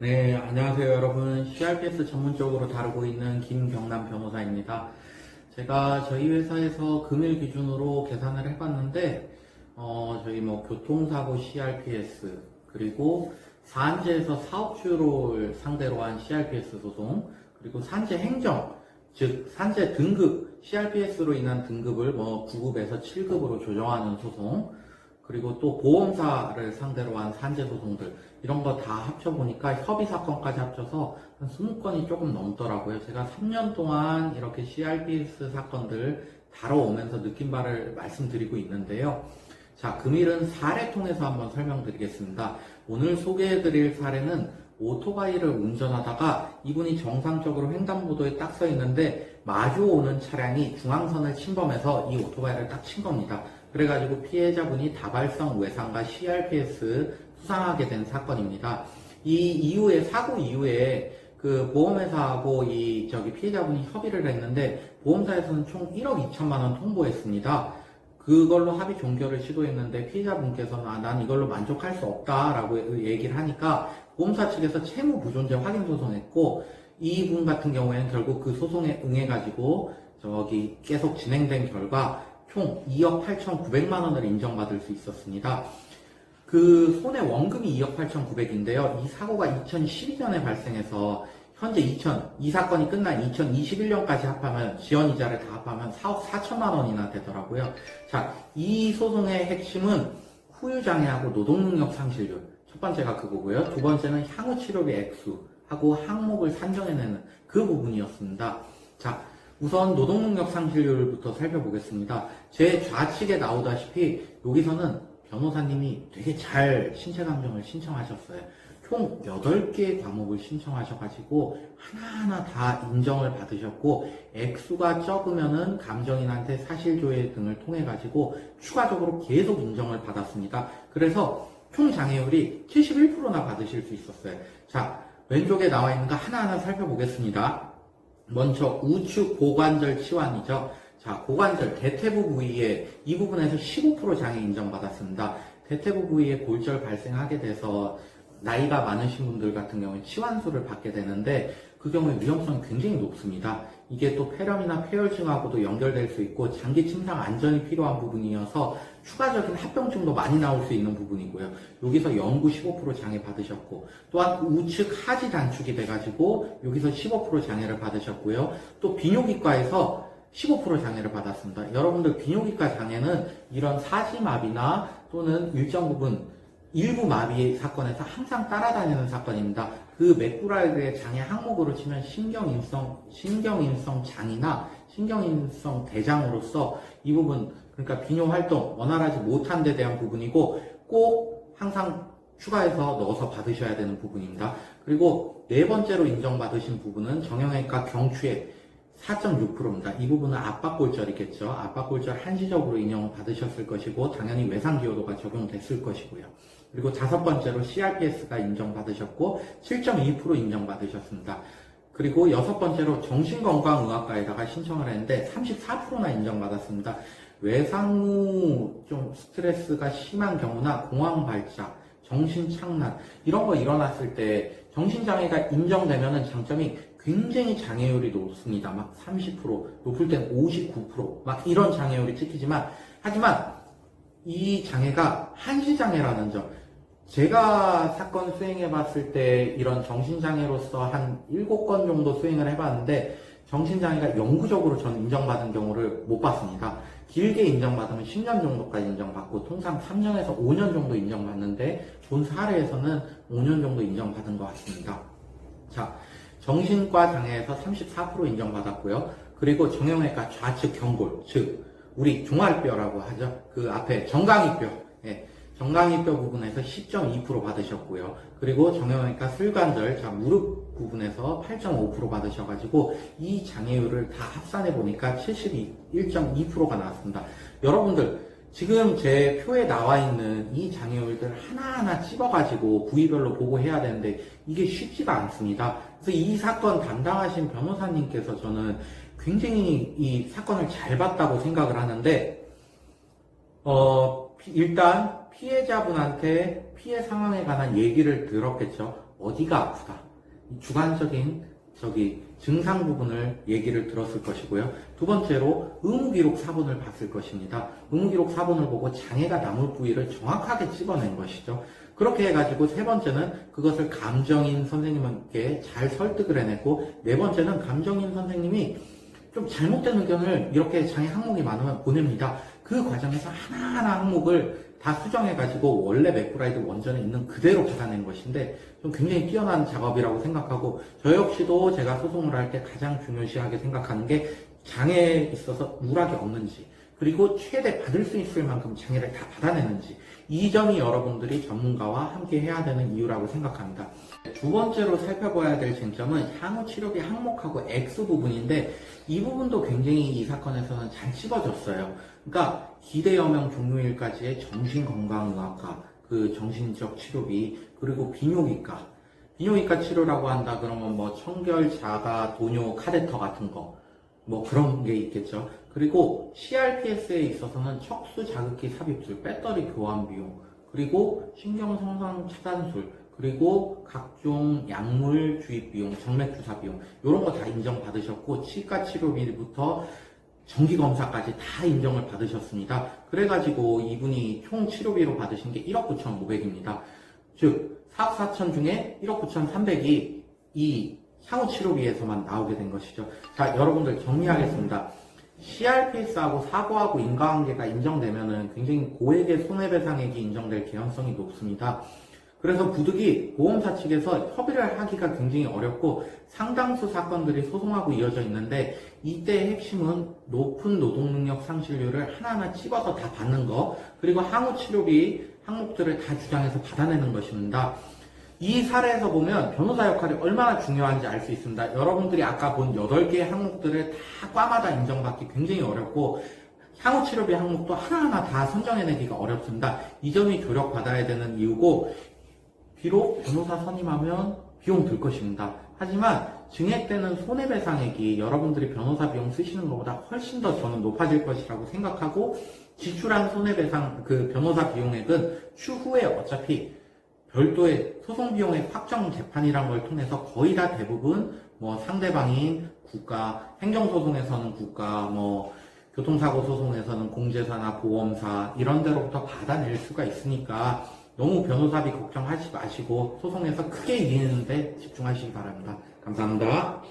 네, 안녕하세요, 여러분. CRPS 전문적으로 다루고 있는 김경남 변호사입니다. 제가 저희 회사에서 금일 기준으로 계산을 해봤는데, 저희 교통사고 CRPS, 그리고 산재에서 사업주를 상대로 한 CRPS 소송, 그리고 산재 행정, 즉, 산재 등급, CRPS로 인한 등급을 9급에서 7급으로 조정하는 소송, 그리고 또 보험사를 상대로 한 산재 소송들 이런 거 다 합쳐보니까 협의 사건까지 합쳐서 한 20건이 조금 넘더라고요. 제가 3년 동안 이렇게 CRPS 사건들 다뤄오면서 느낀 바를 말씀드리고 있는데요. 자, 금일은 사례 통해서 한번 설명드리겠습니다. 오늘 소개해드릴 사례는 오토바이를 운전하다가 이분이 정상적으로 횡단보도에 딱 서 있는데 마주오는 차량이 중앙선을 침범해서 이 오토바이를 딱 친 겁니다. 그래가지고 피해자분이 다발성 외상과 CRPS 수상하게 된 사건입니다. 사고 이후에 그 보험회사하고 피해자분이 협의를 했는데 보험사에서는 총 1억 2천만 원 통보했습니다. 그걸로 합의 종결을 시도했는데 피해자분께서는 난 이걸로 만족할 수 없다라고 얘기를 하니까 보험사 측에서 채무 부존재 확인 소송했고 이분 같은 경우에는 결국 그 소송에 응해가지고 계속 진행된 결과 총 2억 8,900만 원을 인정받을 수 있었습니다. 그 손해 원금이 2억 8,900인데요. 이 사고가 2012년에 발생해서 현재 이 사건이 끝난 2021년까지 합하면 지연이자를 다 합하면 4억 4천만 원이나 되더라고요. 자, 이 소송의 핵심은 후유장애하고 노동능력 상실률. 첫 번째가 그거고요. 두 번째는 향후 치료비 액수하고 항목을 산정해내는 그 부분이었습니다. 자, 우선 노동능력 상실률부터 살펴보겠습니다. 제 좌측에 나오다시피 여기서는 변호사님이 되게 잘 신체감정을 신청하셨어요. 총 8개의 과목을 신청하셔가지고 하나하나 다 인정을 받으셨고 액수가 적으면은 감정인한테 사실조회 등을 통해가지고 추가적으로 계속 인정을 받았습니다. 그래서 총 장애율이 71%나 받으실 수 있었어요. 자, 왼쪽에 나와 있는 거 하나하나 살펴보겠습니다. 먼저 우측 고관절 치환이죠. 자, 고관절 대퇴부 부위에 이 부분에서 15% 장애 인정받았습니다. 대퇴부 부위에 골절 발생하게 돼서 나이가 많으신 분들 같은 경우에 치환술을 받게 되는데 그 경우에 위험성이 굉장히 높습니다. 이게 또 폐렴이나 폐혈증하고도 연결될 수 있고 장기 침상 안전이 필요한 부분이어서 추가적인 합병증도 많이 나올 수 있는 부분이고요. 여기서 영구 15% 장애 받으셨고 또한 우측 하지 단축이 돼가지고 여기서 15% 장애를 받으셨고요. 또 비뇨기과에서 15% 장애를 받았습니다. 여러분들 비뇨기과 장애는 이런 사지마비나 또는 일정 부분 일부 마비 사건에서 항상 따라다니는 사건입니다. 그 맥구라이드의 장애 항목으로 치면 신경인성 장이나 신경인성 대장으로서 이 부분, 그러니까 비뇨 활동 원활하지 못한 데 대한 부분이고 꼭 항상 추가해서 넣어서 받으셔야 되는 부분입니다. 그리고 네 번째로 인정받으신 부분은 정형외과 경추의 4.6%입니다. 이 부분은 압박골절이겠죠. 압박골절 한시적으로 인정받으셨을 것이고 당연히 외상기여도가 적용됐을 것이고요. 그리고 다섯 번째로 CRPS가 인정받으셨고 7.2% 인정받으셨습니다. 그리고 여섯 번째로 정신건강의학과에다가 신청을 했는데 34%나 인정받았습니다. 외상 후 좀 스트레스가 심한 경우나 공황발작, 정신착란 이런 거 일어났을 때 정신장애가 인정되면은 장점이 굉장히 장애율이 높습니다. 막 30%, 높을 땐 59%, 막 이런 장애율이 찍히지만, 하지만 이 장애가 한시장애라는 점, 제가 사건 수행해 봤을 때 이런 정신장애로서 한 7건 정도 수행을 해봤는데, 정신장애가 영구적으로 전 인정받은 경우를 못 봤습니다. 길게 인정받으면 10년 정도까지 인정받고, 통상 3년에서 5년 정도 인정받는데, 본 사례에서는 5년 정도 인정받은 것 같습니다. 자, 정신과 장애에서 34% 인정받았고요. 그리고 정형외과 좌측 경골, 즉 우리 종알뼈라고 하죠. 그 앞에 정강이뼈, 정강이뼈 부분에서 10.2% 받으셨고요. 그리고 정형외과 슬관절, 자 무릎 부분에서 8.5% 받으셔가지고 이 장애율을 다 합산해 보니까 71.2%가 나왔습니다. 여러분들 지금 제 표에 나와 있는 이 장애율들 하나하나 찝어가지고 부위별로 보고 해야 되는데 이게 쉽지가 않습니다. 그래서 이 사건 담당하신 변호사님께서 저는 굉장히 이 사건을 잘 봤다고 생각을 하는데 일단 피해자분한테 피해 상황에 관한 얘기를 들었겠죠. 어디가 아프다. 이 주관적인 증상 부분을 얘기를 들었을 것이고요. 두 번째로 의무기록 사본을 봤을 것입니다. 의무기록 사본을 보고 장애가 남을 부위를 정확하게 찍어낸 것이죠. 그렇게 해가지고 세 번째는 그것을 감정인 선생님께 잘 설득을 해냈고, 네 번째는 감정인 선생님이 좀 잘못된 의견을 이렇게 장애 항목이 많으면 보냅니다. 그 과정에서 하나하나 항목을 다 수정해가지고 원래 맥브라이드 원전에 있는 그대로 받아낸 것인데 좀 굉장히 뛰어난 작업이라고 생각하고, 저 역시도 제가 소송을 할 때 가장 중요시하게 생각하는 게 장애에 있어서 누락이 없는지, 그리고 최대 받을 수 있을 만큼 장애를 다 받아내는지, 이 점이 여러분들이 전문가와 함께 해야 되는 이유라고 생각합니다. 두 번째로 살펴봐야 될 쟁점은 향후 치료비 항목하고 액수 부분인데, 이 부분도 굉장히 이 사건에서는 잘 찝어졌어요. 그러니까 기대여명 종료일까지의 정신건강의학과, 그 정신적 치료비, 그리고 비뇨기과 치료라고 한다 그러면 뭐 청결, 자가, 도뇨, 카데터 같은 거 뭐 그런 게 있겠죠. 그리고 CRPS에 있어서는 척수 자극기 삽입술, 배터리 교환 비용, 그리고 신경성상 차단술, 그리고 각종 약물 주입 비용, 정맥 주사 비용, 이런 거 다 인정받으셨고, 치과 치료비부터 정기검사까지 다 인정을 받으셨습니다. 그래가지고 이분이 총 치료비로 받으신 게 1억 9,500입니다. 즉 4억 4천 중에 1억 9,300이 이 향후 치료비에서만 나오게 된 것이죠. 자, 여러분들 정리하겠습니다. CRPS하고 사고하고 인과관계가 인정되면은 굉장히 고액의 손해배상액이 인정될 개연성이 높습니다. 그래서 부득이 보험사 측에서 협의를 하기가 굉장히 어렵고 상당수 사건들이 소송하고 이어져 있는데, 이때의 핵심은 높은 노동능력 상실률을 하나하나 찍어서 다 받는 거, 그리고 향후 치료비 항목들을 다 주장해서 받아내는 것입니다. 이 사례에서 보면 변호사 역할이 얼마나 중요한지 알 수 있습니다. 여러분들이 아까 본 8개의 항목들을 다 과마다 인정받기 굉장히 어렵고, 향후 치료비 항목도 하나하나 다 선정해내기가 어렵습니다. 이 점이 조력받아야 되는 이유고, 비록 변호사 선임하면 비용 들 것입니다. 하지만 증액되는 손해배상액이 여러분들이 변호사 비용 쓰시는 것보다 훨씬 더 저는 높아질 것이라고 생각하고, 지출한 손해배상 변호사 비용액은 추후에 어차피 별도의 소송 비용의 확정 재판이란 걸 통해서 거의 다 대부분 뭐 상대방인 국가, 행정소송에서는 국가, 뭐 교통사고 소송에서는 공제사나 보험사 이런 데로부터 받아낼 수가 있으니까 너무 변호사비 걱정하지 마시고 소송에서 크게 이기는데 집중하시기 바랍니다. 감사합니다.